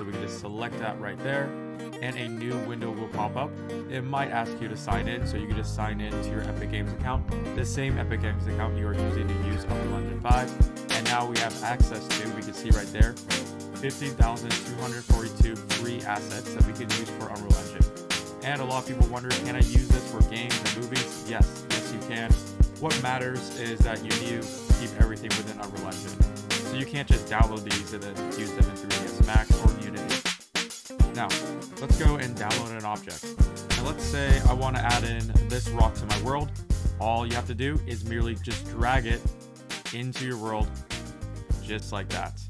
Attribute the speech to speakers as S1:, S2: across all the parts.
S1: So we can just select that right there, and a new window will pop up. It might ask you to sign in, so you can just sign in to your Epic Games account, the same Epic Games account you are using to use Unreal Engine 5. And now we have access to, we can see right there, 15,242 free assets that we can use for Unreal Engine. And a lot of people wonder, can I use this for games and movies? Yes, you can. What matters is that you need to keep everything within Unreal Engine. So you can't just download these and then use them in 3ds Max or Unity. Now, let's go and download an object. And let's say I want to add in this rock to my world. All you have to do is merely just drag it into your world, just like that.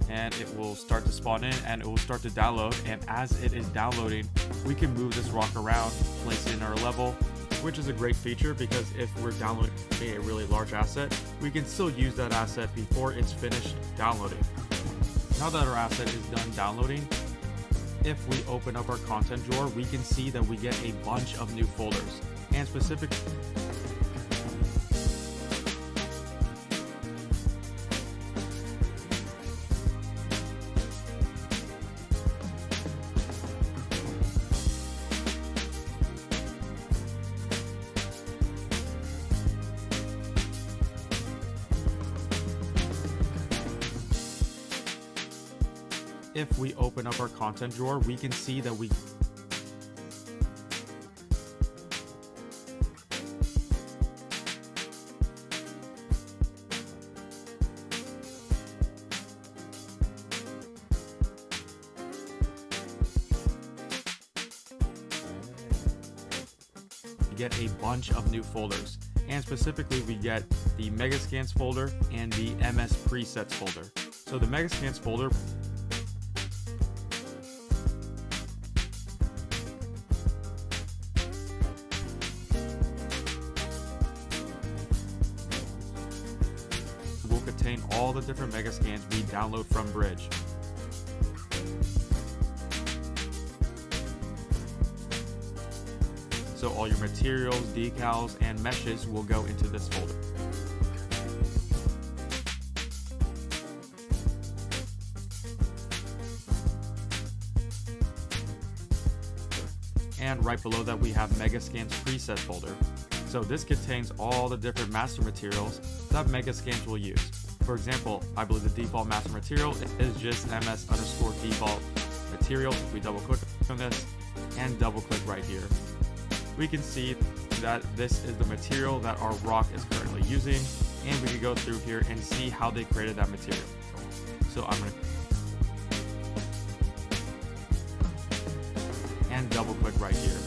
S1: And it will start to spawn in and it will start to download. And as it is downloading, we can move this rock around, place it in our level, which is a great feature because if we're downloading a really large asset, we can still use that asset before it's finished downloading. Now that our asset is done downloading, if we open up our content drawer, we can see that we get a bunch of new folders, and specifically if we open up our content drawer, we can see that we get a bunch of new folders, and specifically we get the Megascans folder and the MS presets folder. So the Megascans folder will contain all the different Megascans we download from Bridge. So all your materials, decals, and meshes will go into this folder. And right below that we have Megascans preset folder. So this contains all the different master materials that Megascans will use. For example, I believe the default master material is just ms_default material. If we double click on this and double click right here, we can see that this is the material that our rock is currently using, and we can go through here and see how they created that material. So I'm going to and double click right here.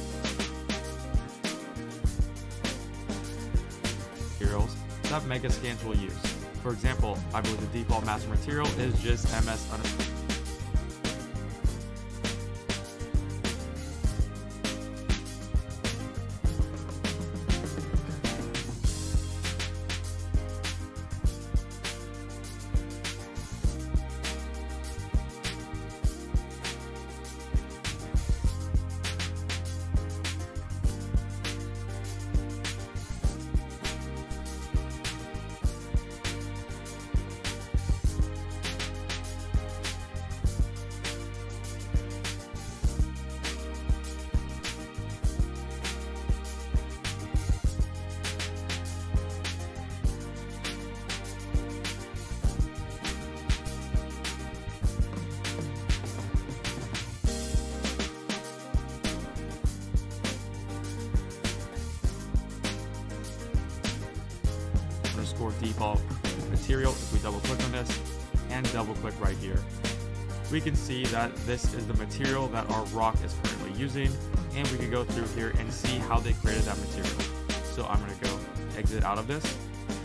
S1: Materials that Megascans will use. For example, I believe the default master material is just ms_. Default material. If we double click on this and double click right here, we can see that this is the material that our rock is currently using, and we can go through here and see how they created that material. So I'm going to go exit out of this,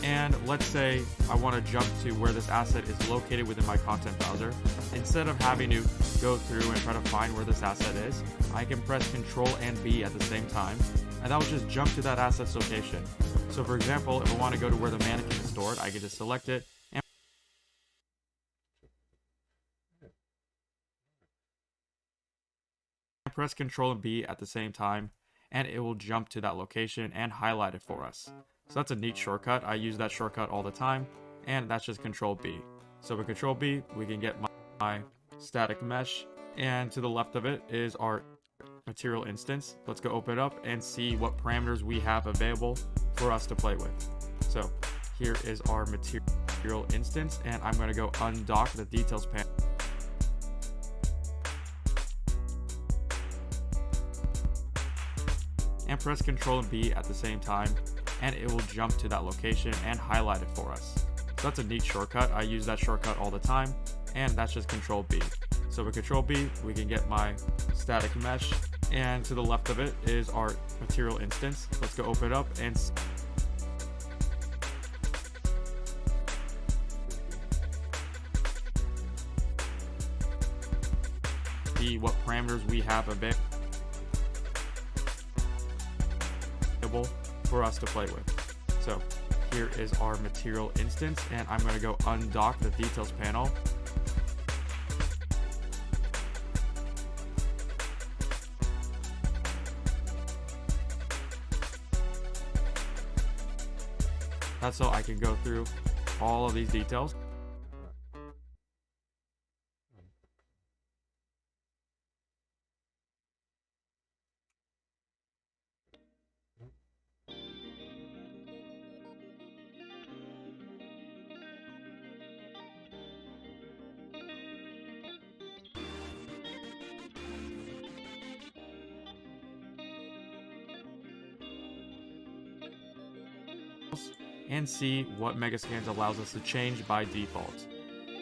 S1: and let's say I want to jump to where this asset is located within my content browser. Instead of having to go through and try to find where this asset is, I can press Ctrl and B at the same time, and that will just jump to that asset's location. So for example, if I want to go to where the mannequin is stored, I can just select it and press Ctrl and B at the same time, and it will jump to that location and highlight it for us. So that's a neat shortcut. I use that shortcut all the time, and that's just Ctrl B. So with Ctrl B, we can get my static mesh And to the left of it is our material instance. Let's go open it up and see what parameters we have available for us to play with. So here is our material instance, and I'm going to go undock the details panel. And press Ctrl and B at the same time, and it will jump to that location and highlight it for us. So that's a neat shortcut. I use that shortcut all the time, and that's just Ctrl B. So with Ctrl B, we can get my static mesh, and to the left of it is our material instance. Let's go open it up and see what parameters we have available for us to play with. So here is our material instance, and I'm going to go undock the details panel. That's so I can go through all of these details. And see what Megascans allows us to change by default.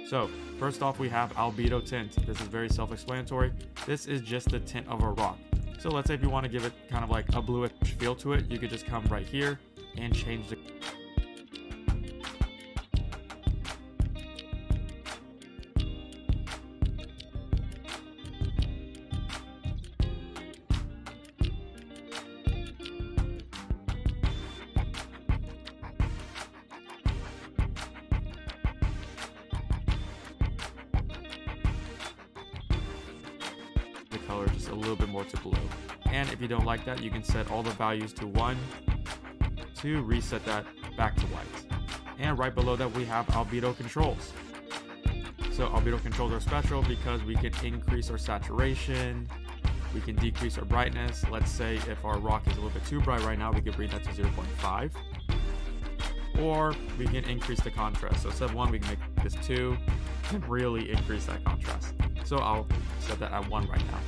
S1: So first off, we have albedo tint. This is very self-explanatory. This is just the tint of a rock. So let's say if you want to give it kind of like a bluish feel to it, you could just come right here and change the color just a little bit more to blue. And if you don't like that, you can set all the values to 1 to reset that back to white. And right below that, we have albedo controls. So albedo controls are special because we can increase our saturation, we can decrease our brightness. Let's say if our rock is a little bit too bright right now, we can bring that to 0.5. Or we can increase the contrast. So instead of 1, we can make this 2 and really increase that contrast. So I'll set that at 1 right now.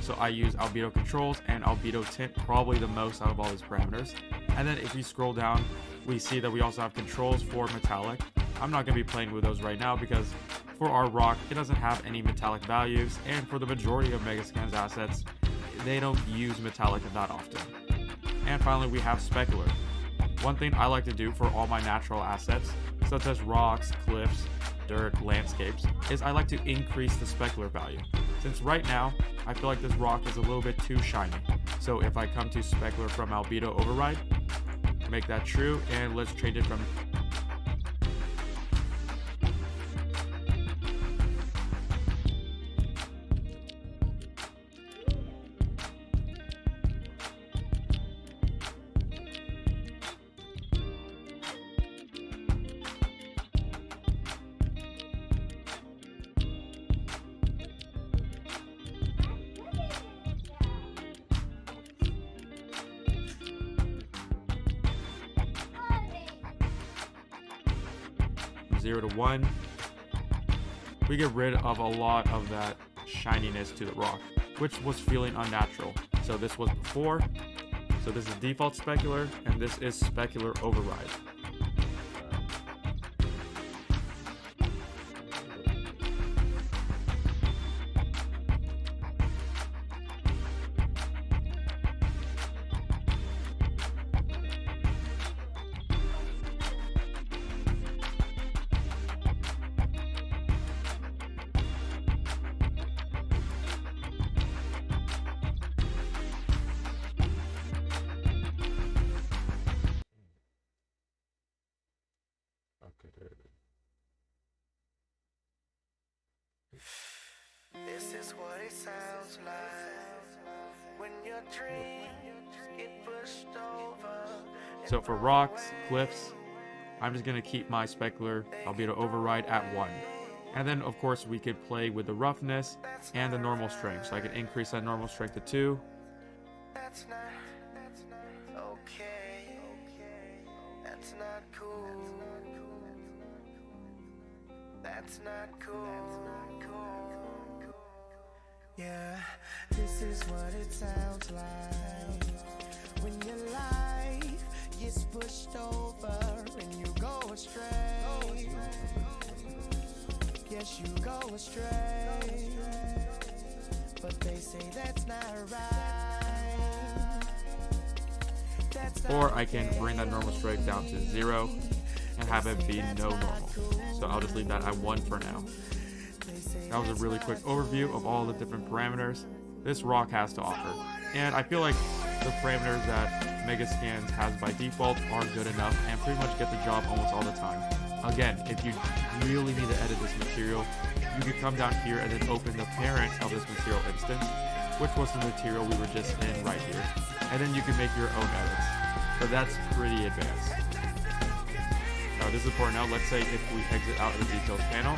S1: So I use albedo controls and albedo tint probably the most out of all these parameters. And then if you scroll down, we see that we also have controls for metallic. I'm not going to be playing with those right now because for our rock, it doesn't have any metallic values. And for the majority of Megascans assets, they don't use metallic that often. And finally, we have specular. One thing I like to do for all my natural assets, such as rocks, cliffs, dirt, landscapes, is I like to increase the specular value. Since right now, I feel like this rock is a little bit too shiny. So if I come to specular from albedo override, make that true, and let's change it from zero to 1, we get rid of a lot of that shininess to the rock, which was feeling unnatural. So this was before, so this is default specular, and this is specular override.
S2: is what it sounds like when your dreams get pushed over.
S1: So for rocks, cliffs, I'm just going to keep my specular. I'll be able to override at 1. And then, of course, we could play with the roughness and the normal strength. So I could increase that normal strength to 2.
S2: That's not okay. That's not cool. That's not cool. Yeah, this is what it sounds like when your life gets pushed over and you go astray. Yes, you go astray, but they say that's not right.
S1: Or I can bring that normal strength down to 0 and have it be no normal. So I'll just leave that at 1 for now. That was a really quick overview of all the different parameters this rock has to offer. And I feel like the parameters that Megascans has by default are good enough and pretty much get the job almost all the time. Again, if you really need to edit this material, you could come down here and then open the parent of this material instance, which was the material we were just in right here. And then you can make your own edits. But that's pretty advanced. Now this is important. Now let's say if we exit out of the details panel,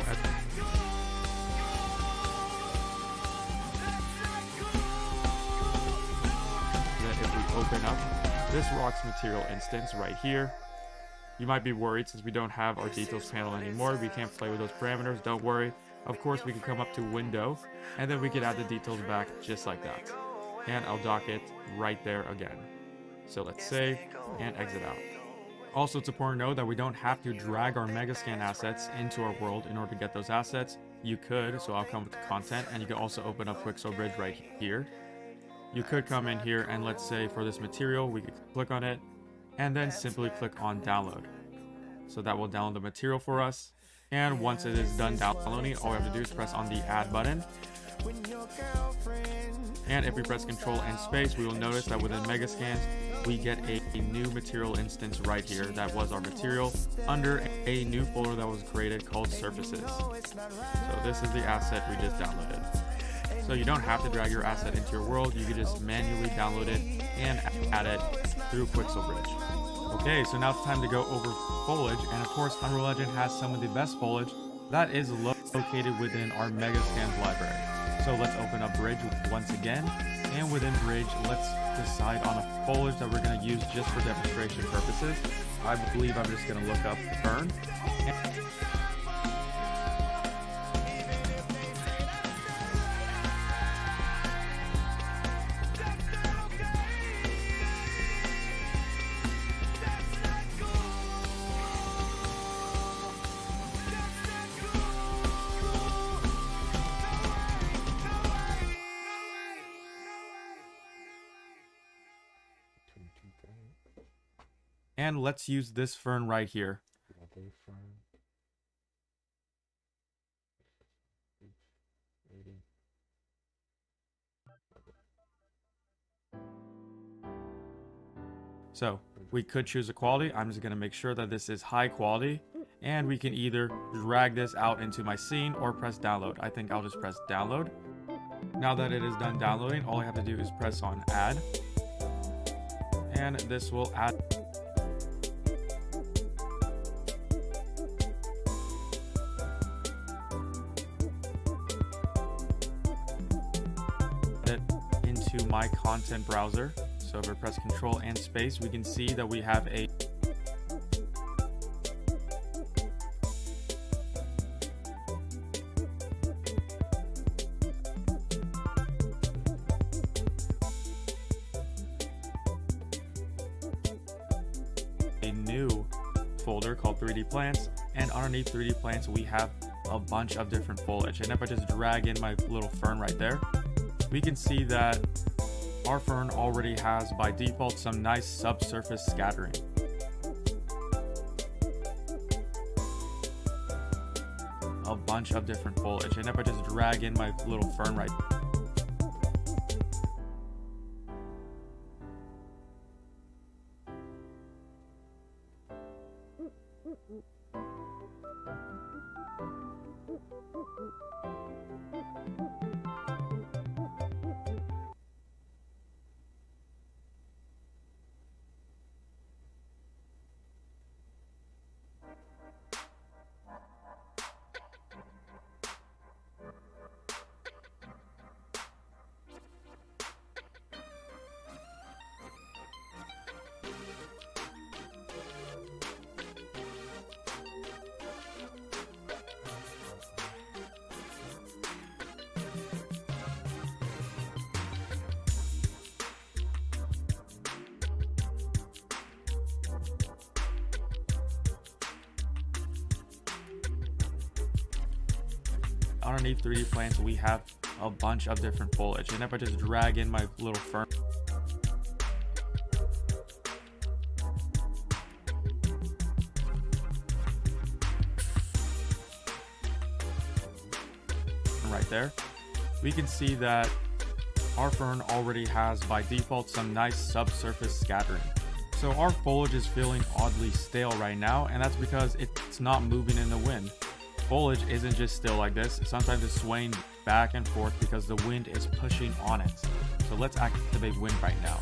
S1: open up this rocks material instance right here. You might be worried since we don't have our details panel anymore, we can't play with those parameters. Don't worry. Of course, we can come up to window and then we can add the details back just like that. And I'll dock it right there again. So let's save and exit out. Also, it's important to know that we don't have to drag our Megascan assets into our world in order to get those assets. You could, so I'll come with the content, and you can also open up Quixel Bridge right here. You could come in here and let's say for this material, we could click on it and then simply click on download. So that will download the material for us. And once it is done downloading, all we have to do is press on the add button. And if we press Control and space, we will notice that within Megascans, we get a new material instance right here. That was our material under a new folder that was created called Surfaces. So this is the asset we just downloaded. So you don't have to drag your asset into your world, you can just manually download it and add it through Quixel Bridge. Okay, so now it's time to go over foliage, and of course Unreal Engine has some of the best foliage that is located within our Megascans library. So let's open up Bridge once again, and within Bridge, let's decide on a foliage that we're going to use just for demonstration purposes. I believe I'm just going to look up Fern. And let's use this fern right here. So we could choose a quality. I'm just going to make sure that this is high quality. And we can either drag this out into my scene or press download. I think I'll just press download. Now that it is done downloading, all I have to do is press on add. And this will add it into my content browser. So if we press Control and space, we can see that we have a new folder called 3D plants, and underneath 3D plants we have a bunch of different foliage. And if I just drag in my little fern right there, we can see that our fern already has by default some nice subsurface scattering. A bunch of different foliage. And if I just drag in my little fern right there, underneath 3D plants, we have a bunch of different foliage. And if I just drag in my little fern, right there, we can see that our fern already has by default some nice subsurface scattering. So our foliage is feeling oddly stale right now, and that's because it's not moving in the wind. Foliage isn't just still like this, sometimes it's swaying back and forth because the wind is pushing on it. So let's activate wind right now.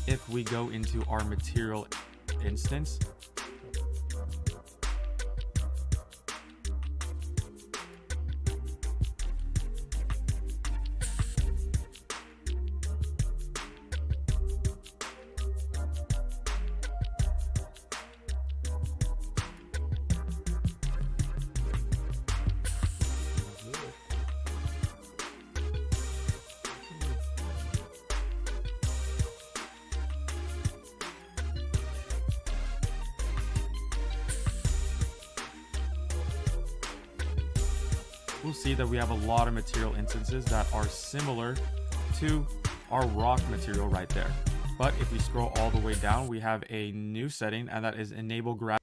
S1: If we go into our material instance, we'll see that we have a lot of material instances that are similar to our rock material right there. But if we scroll all the way down, we have a new setting, and that is enable gravity.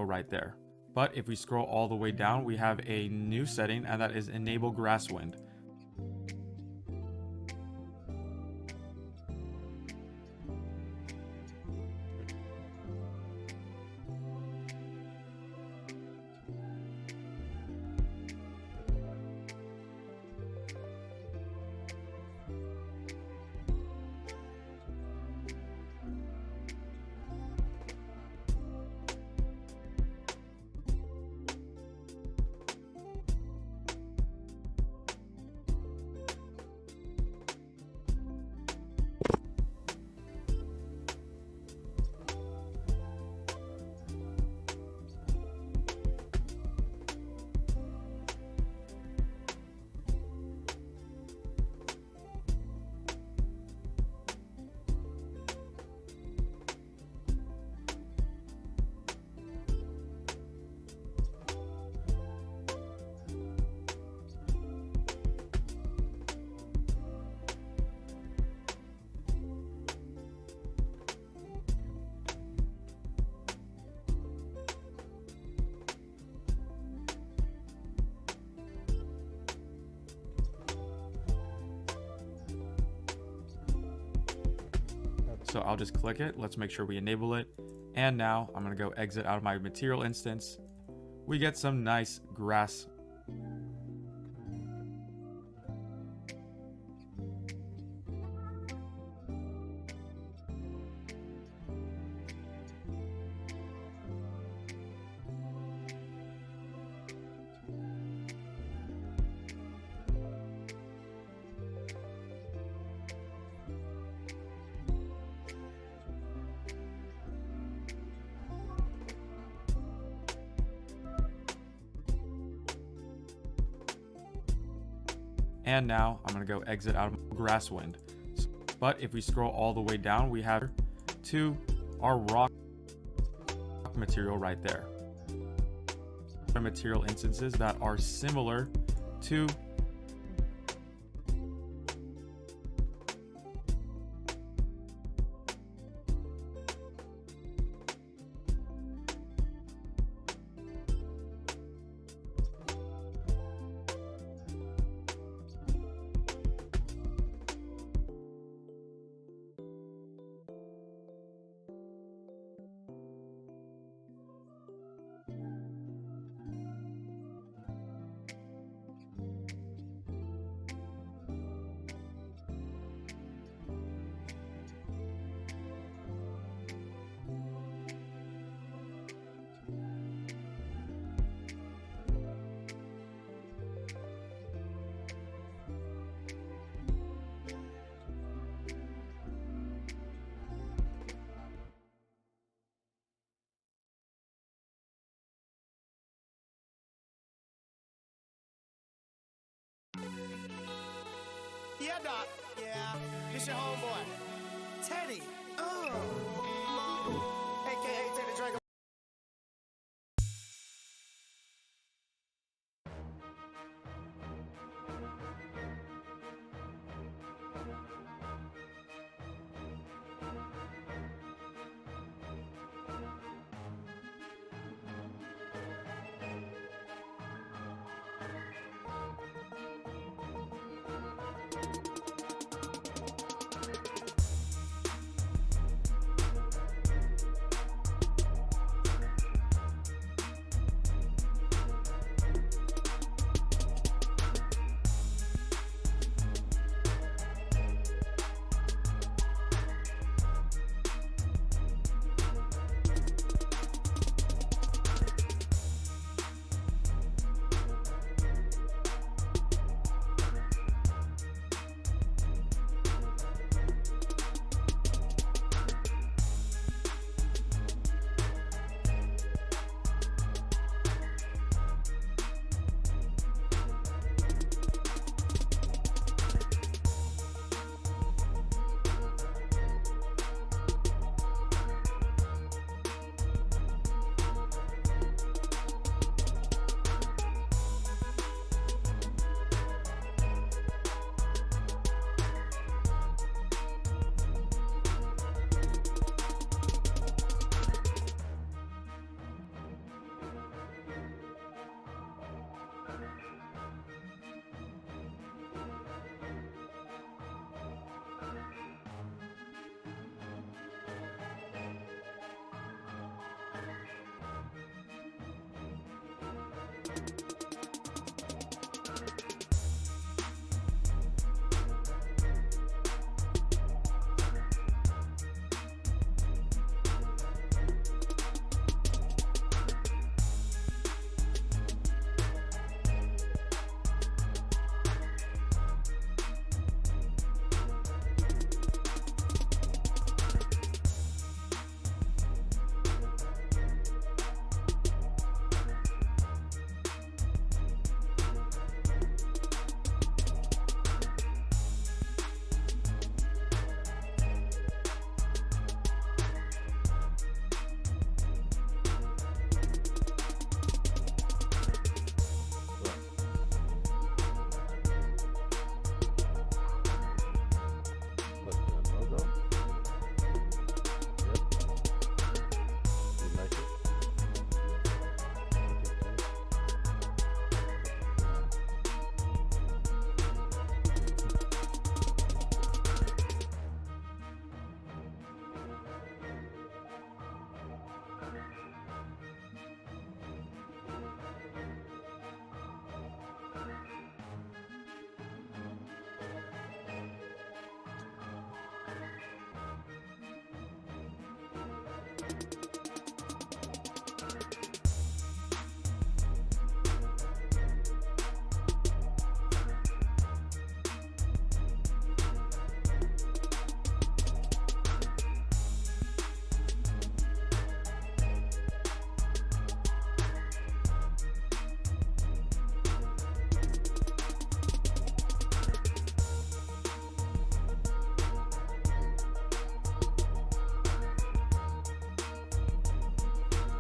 S1: Right there. But if we scroll all the way down, we have a new setting, and that is enable grass wind. So I'll just click it. Let's make sure we enable it. And now I'm going to go exit out of my material instance. We get some nice grass. And now I'm going to go exit out of grass wind. But if we scroll all the way down, we have to our rock material right there. Material instances that are similar to
S2: Yeah, Doc. Yeah. This your homeboy. Teddy. AKA Teddy Drago.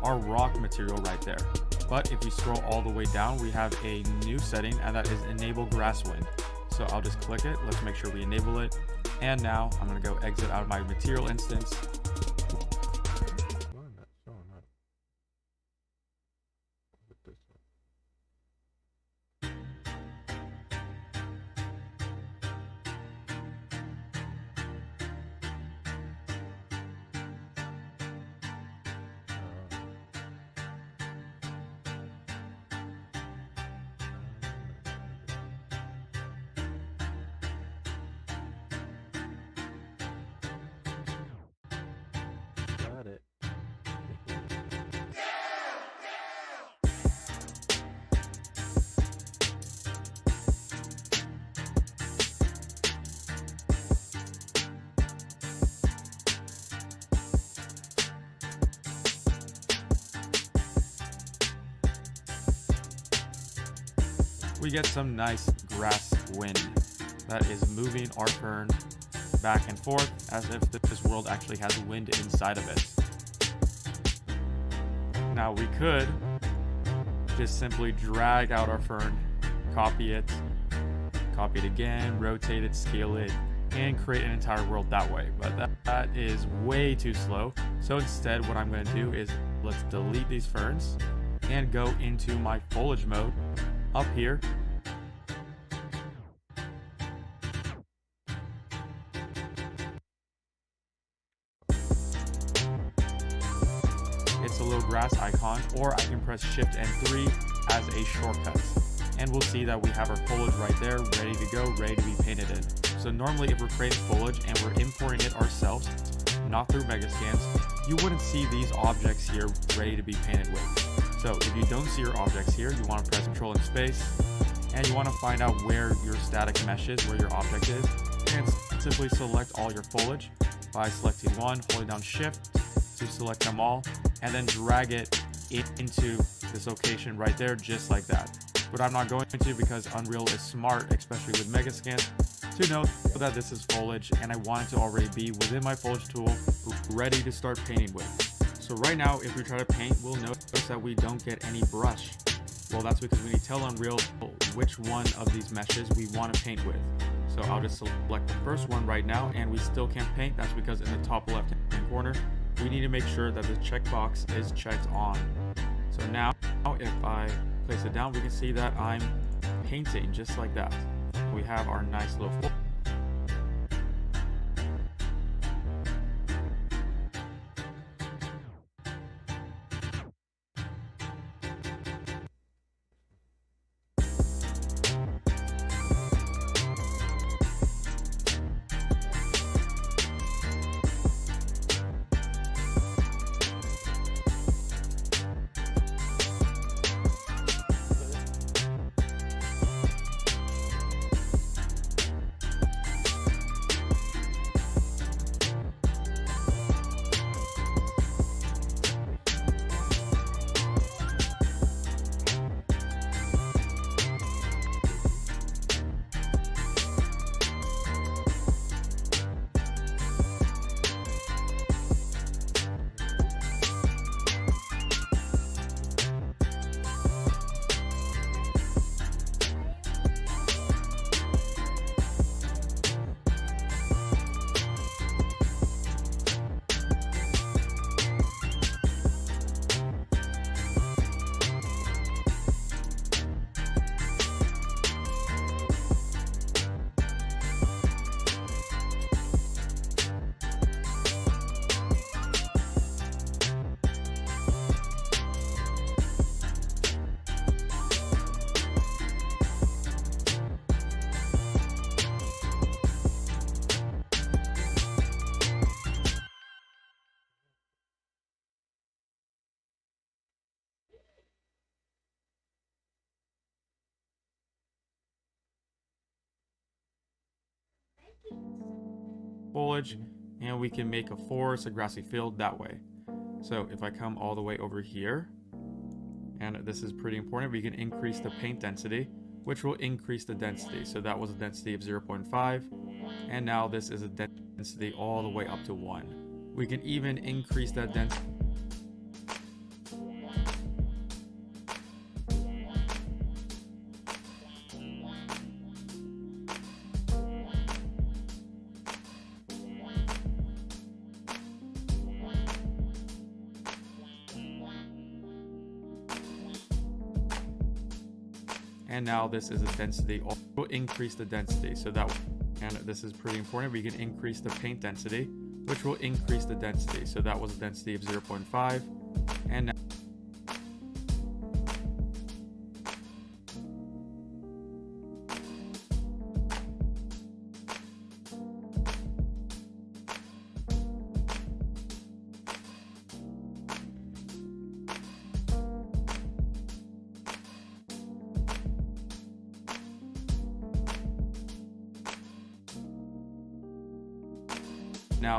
S1: our rock material right there. But if you scroll all the way down, we have a new setting, and that is enable grass wind. So I'll just click it. Let's make sure we enable it. And now I'm going to go exit out of my material instance.
S3: Got it.
S1: We get some nice grass wind that is moving our fern back and forth as if this world actually has wind inside of it. Now we could just simply drag out our fern, copy it again, rotate it, scale it, and create an entire world that way. But that is way too slow. So instead, what I'm going to do is let's delete these ferns and go into my foliage mode up here. It's a little grass icon, or I can press Shift and 3 as a shortcut. And we'll see that we have our foliage right there, ready to go, ready to be painted in. So normally if we're creating foliage and we're importing it ourselves, not through Megascans, you wouldn't see these objects here ready to be painted with. So if you don't see your objects here, you want to press Control and Space, and you want to find out where your static mesh is, where your object is, and simply select all your foliage by selecting one, holding down Shift to select them all, and then drag it into this location right there, just like that. But I'm not going to, because Unreal is smart, especially with Megascans, to know that this is foliage, and I want it to already be within my foliage tool, ready to start painting with. So right now, if we try to paint, we'll notice that we don't get any brush. Well, that's because we need to tell Unreal which one of these meshes we want to paint with. So I'll just select the first one right now, and we still can't paint. That's because in the top left hand corner, we need to make sure that the checkbox is checked on. So now, if I place it down, we can see that I'm painting just like that. We have our nice little foliage, and we can make a forest, a grassy field that way. So if I come all the way over here, and this is pretty important, we can increase the paint density, which will increase the density. So that was a density of 0.5, and now this is a density all the way up to 1. We can even increase that density And now this is a density. We'll increase the density. So that, and this is pretty important, we can increase the paint density, which will increase the density. So that was a density of 0.5. And now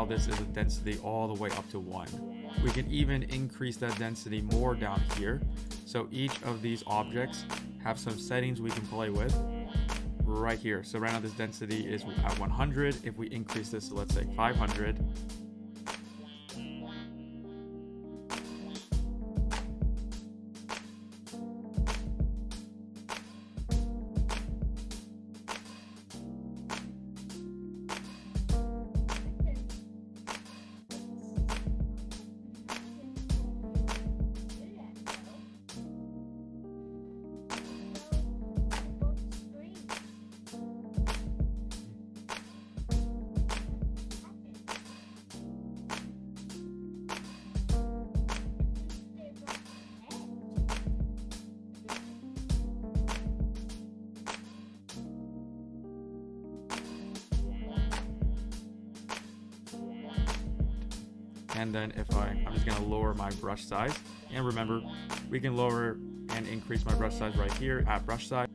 S1: now this is a density all the way up to 1. We can even increase that density more down here. So each of these objects have some settings we can play with right here. So right now this density is at 100. If we increase this to, let's say, 500, and then if I'm just gonna lower my brush size, and remember, we can lower and increase my brush size right here at brush size.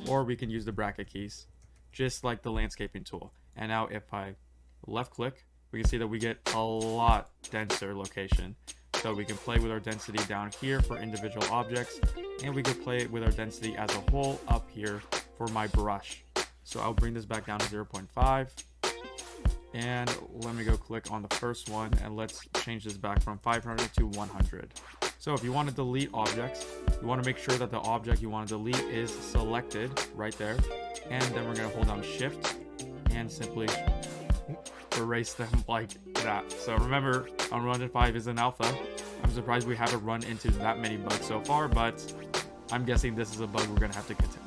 S1: Or we can use the bracket keys, just like the landscaping tool. And now if I left click, we can see that we get a lot denser location. So we can play with our density down here for individual objects, and we can play with our density as a whole up here for my brush. So I'll bring this back down to 0.5. And let me go click on the first one, and let's change this back from 500 to 100. So if you want to delete objects, you want to make sure that the object you want to delete is selected right there. And then we're going to hold down shift and simply erase them like that. So remember, Unreal Engine 5 is an alpha. I'm surprised we haven't run into that many bugs so far, but I'm guessing this is a bug we're going to have to contend.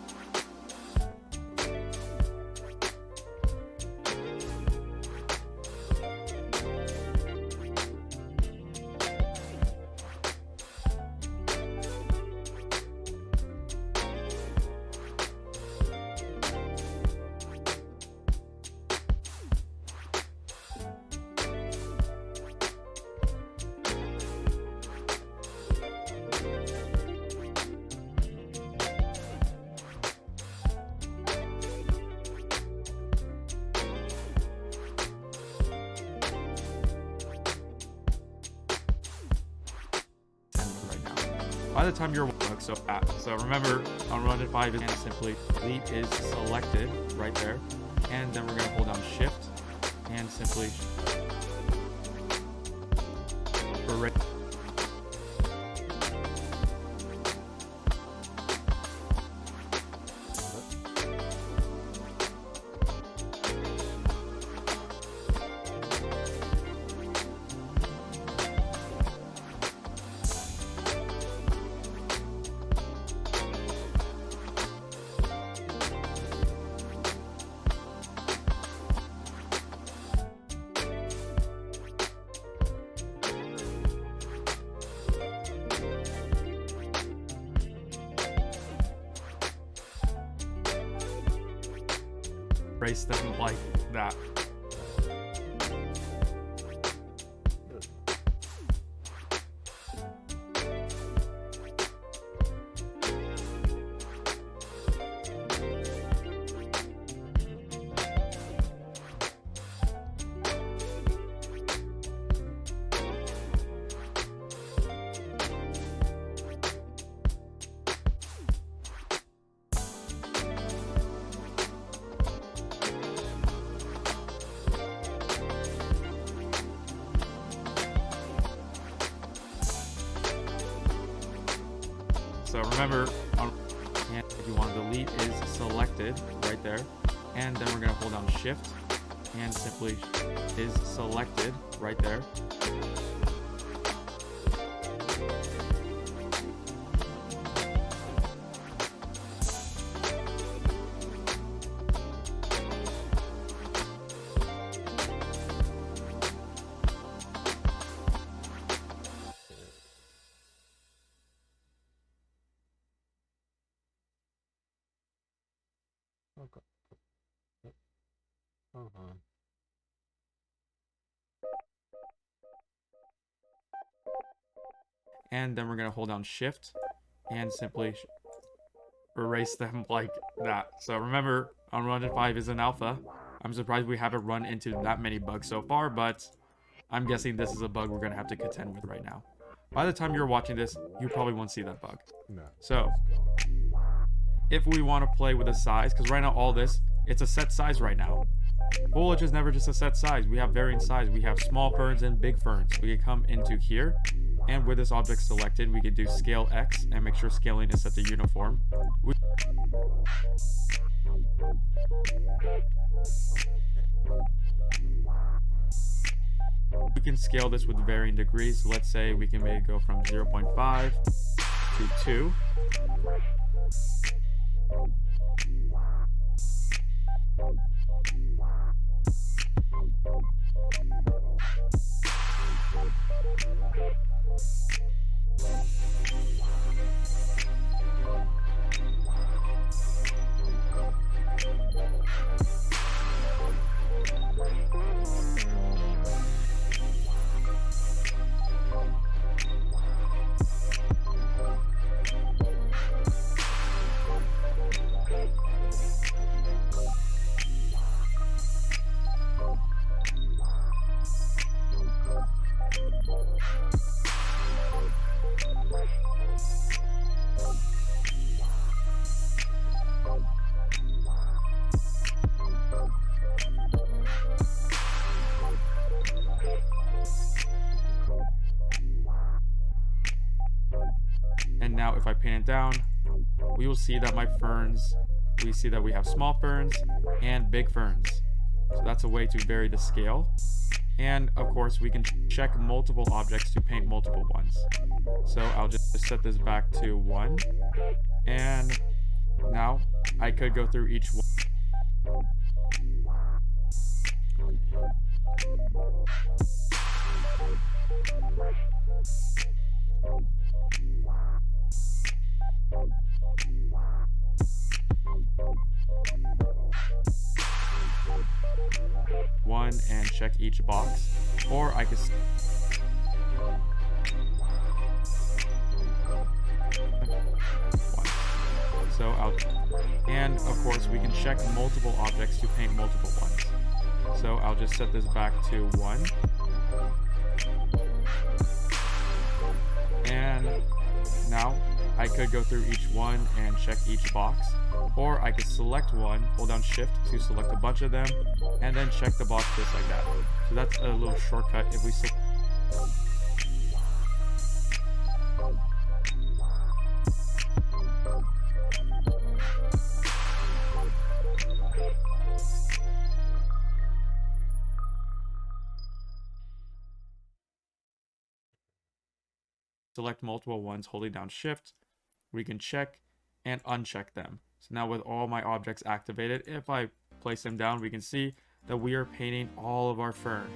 S1: By the time you're so remember, Unreal Engine 5 is simply delete is selected right there, and then we're going to hold down shift and simply erase. erase them like that. So remember, if you want to delete is selected right there, and then we're going to hold down shift and simply is selected right there.
S3: Okay. Hold on.
S1: And then we're going to hold down shift and simply erase them like that. So remember, Unreal Engine 5 is an alpha. I'm surprised we haven't run into that many bugs so far, but I'm guessing this is a bug we're going to have to contend with right now. By the time you're watching this, you probably won't see that bug.
S3: No.
S1: So if we want to play with the size, because right now all this, it's a set size right now. Foliage is never just a set size. We have varying size. We have small ferns and big ferns. We can come into here, and with this object selected, we can do scale X and make sure scaling is set to uniform. We can scale this with varying degrees. So let's say we can maybe go from 0.5 to 2. And now if I paint it down, we will see that my ferns, we see that we have small ferns and big ferns. So that's a way to vary the scale. And of course we can check multiple objects to paint multiple ones. So I'll just set this back to 1. And now I could go through each one. And check each box, or I could so and of course we can check multiple objects to paint multiple ones. So I'll just set this back to 1. And now I could go through each one and check each box, or I could select one, hold down shift to select a bunch of them, and then check the box just like that. So that's a little shortcut if we select multiple ones holding down shift, we can check and uncheck them. So now with all my objects activated, if I place them down, we can see that we are painting all of our fern.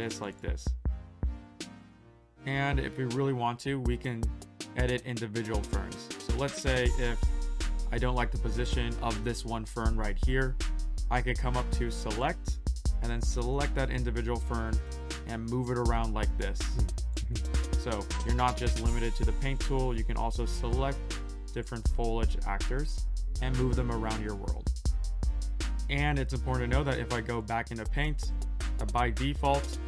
S1: just like this. And if we really want to, we can edit individual ferns. So let's say if I don't like the position of this one fern right here, I could come up to select and then select that individual fern and move it around like this. So you're not just limited to the paint tool, you can also select different foliage actors and move them around your world. And it's important to know that if I go back into paint, by default,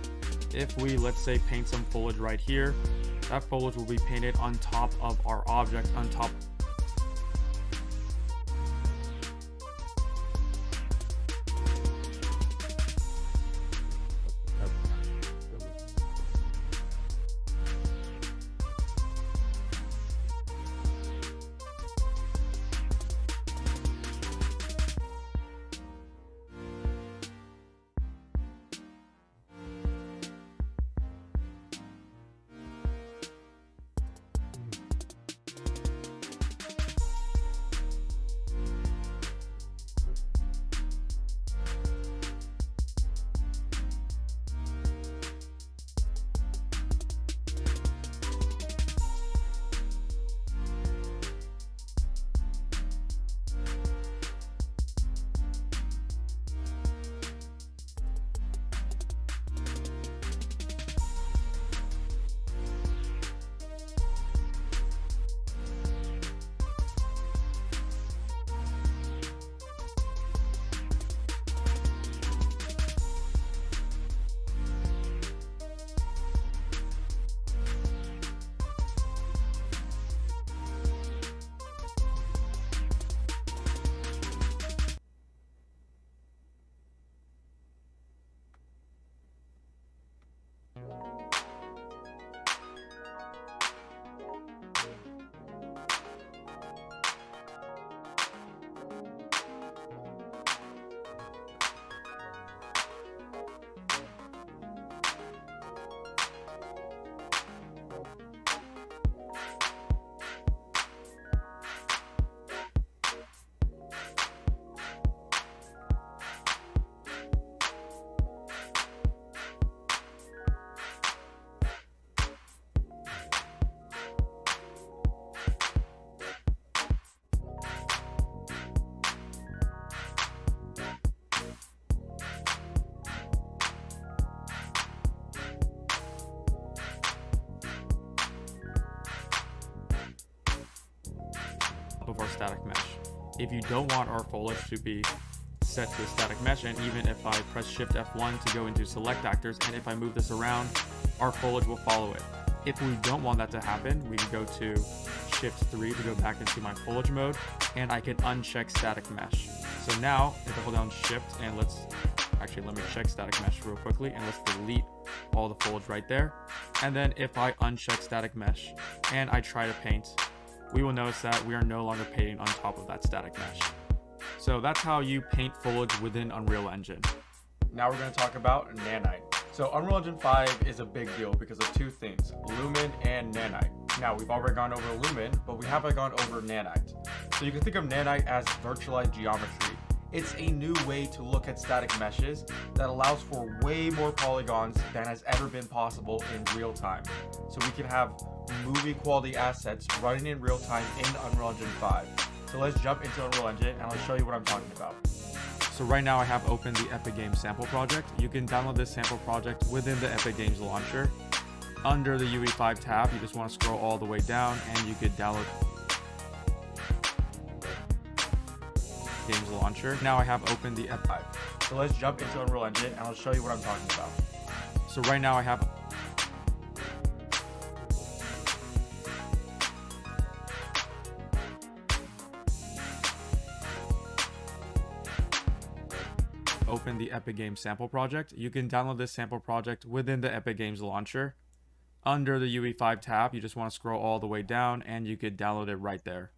S1: if we, let's say, paint some foliage right here, that foliage will be painted on top of our object, on top. Of our static mesh. If you don't want our foliage to be set to a static mesh, and even if I press Shift F1 to go into select actors, and if I move this around, our foliage will follow it. If we don't want that to happen, we can go to Shift 3 to go back into my foliage mode, and I can uncheck static mesh. So now, if I hold down Shift, and let me check static mesh real quickly, and let's delete all the foliage right there. And then if I uncheck static mesh, and I try to paint, we will notice that we are no longer painting on top of that static mesh. So that's how you paint foliage within Unreal Engine. Now we're going to talk about Nanite. So Unreal Engine 5 is a big deal because of two things, Lumen and Nanite. Now we've already gone over Lumen, but we haven't gone over Nanite. So you can think of Nanite as virtualized geometry. It's a new way to look at static meshes that allows for way more polygons than has ever been possible in real time. So we can have movie quality assets running in real time in Unreal Engine 5. So let's jump into Unreal Engine and I'll show you what I'm talking about. So right now I have opened the Epic Games sample project. You can download this sample project within the Epic Games launcher. Under the UE5 tab, you just want to scroll all the way down and you could download Games launcher. Now I have opened the Epic 5. So let's jump into Unreal Engine and I'll show you what I'm talking about. So right now I have open the Epic Games sample project. You can download this sample project within the Epic Games launcher. Under the UE5 tab, you just want to scroll all the way down and you could download it right there.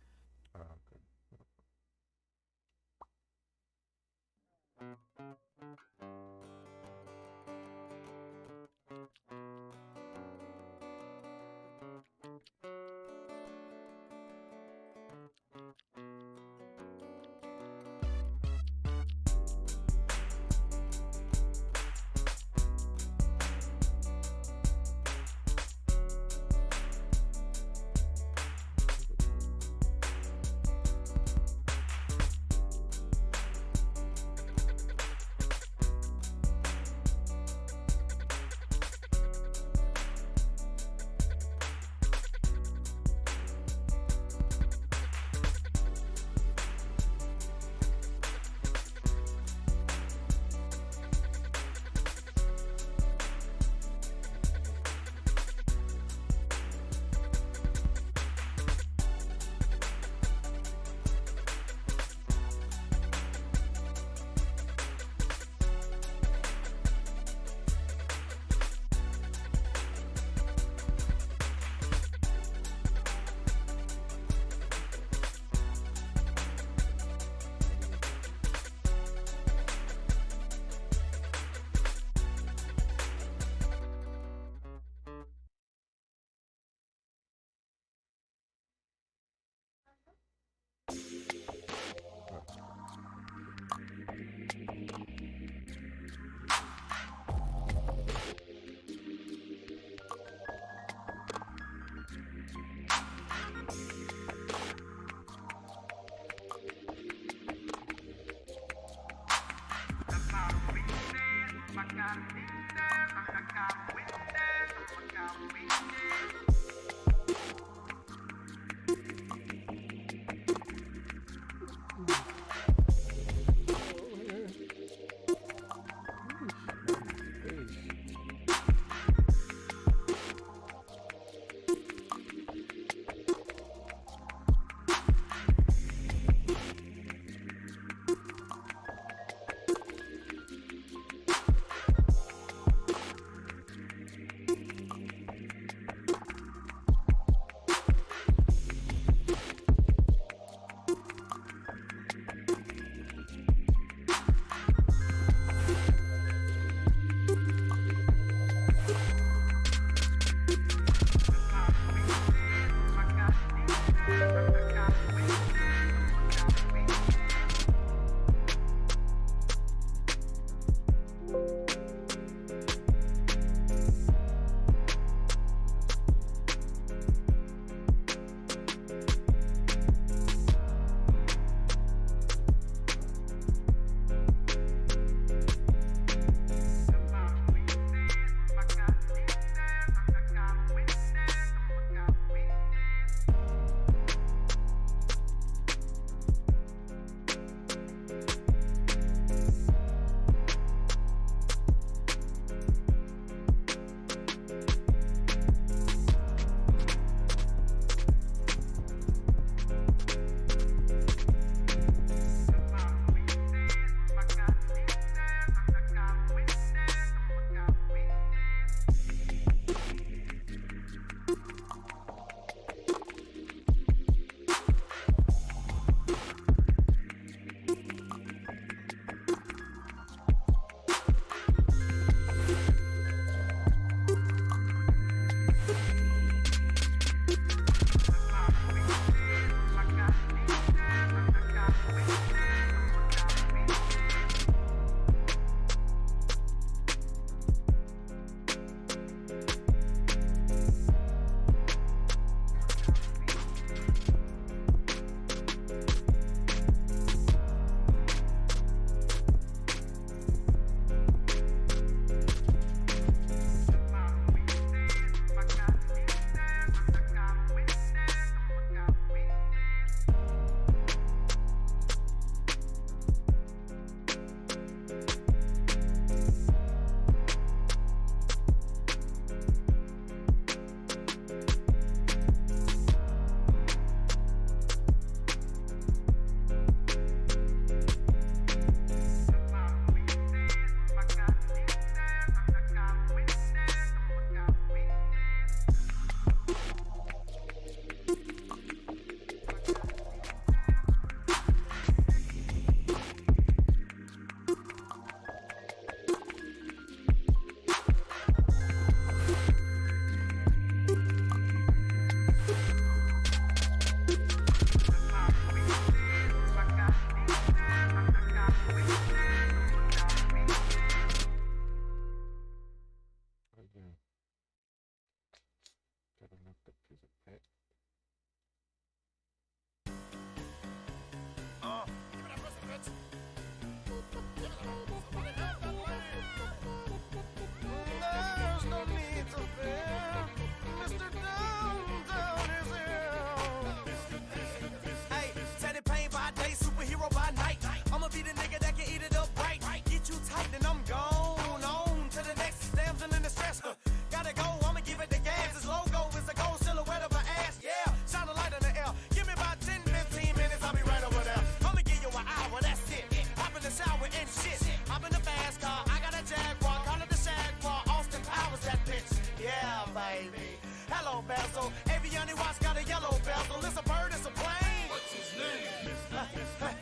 S2: Yeah, baby. Hello, bezel. Aviani watch got a yellow bezel. It's a bird, it's a plane. What's his name? Mr.